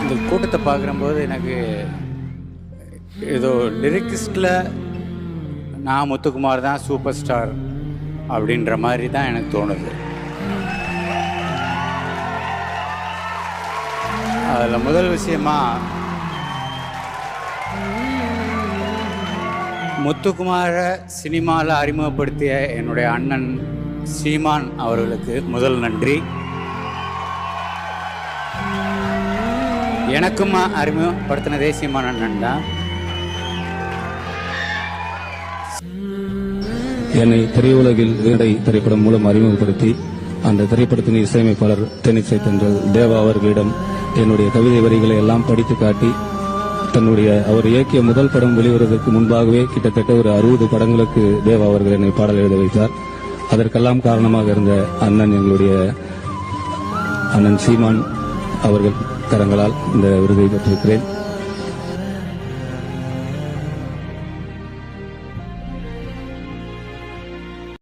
இந்த கூட்டத்தை பார்க்கும்போது எனக்கு ஏதோ லிரிக்ஸில் நான் முத்துக்குமார் தான் சூப்பர் ஸ்டார் அப்படின்ற மாதிரி தான் எனக்கு தோணுது. அதில் முதல் விஷயமா முத்துக்குமாரை சினிமாவில் அறிமுகப்படுத்திய என்னுடைய அண்ணன் சீமான் அவர்களுக்கு முதல் நன்றி. எனக்கும் அறிமுகப்படுத்தினதே சீமான் அண்ணன் தான். என்னை திரையுலகில் வீடை திரைப்படம் மூலம் அறிமுகப்படுத்தி அந்த திரைப்படத்தின் இசையமைப்பாளர் தேனிசை தென்றல் தேவா அவர்களிடம் என்னுடைய கவிதை வரிகளை எல்லாம் படித்து காட்டி அவர் இயக்கிய முதல் படம் வெளிவருவதற்கு முன்பாகவே கிட்டத்தட்ட ஒரு 60 படங்களுக்கு தேவா அவர்கள் என்னை பாடல் எழுத வைத்தார். அதற்கெல்லாம் காரணமாக இருந்த எங்களுடைய அண்ணன் சீமான் அவர்கள் கரங்களால் இந்த விருதை பெற்றிருக்கிறேன்.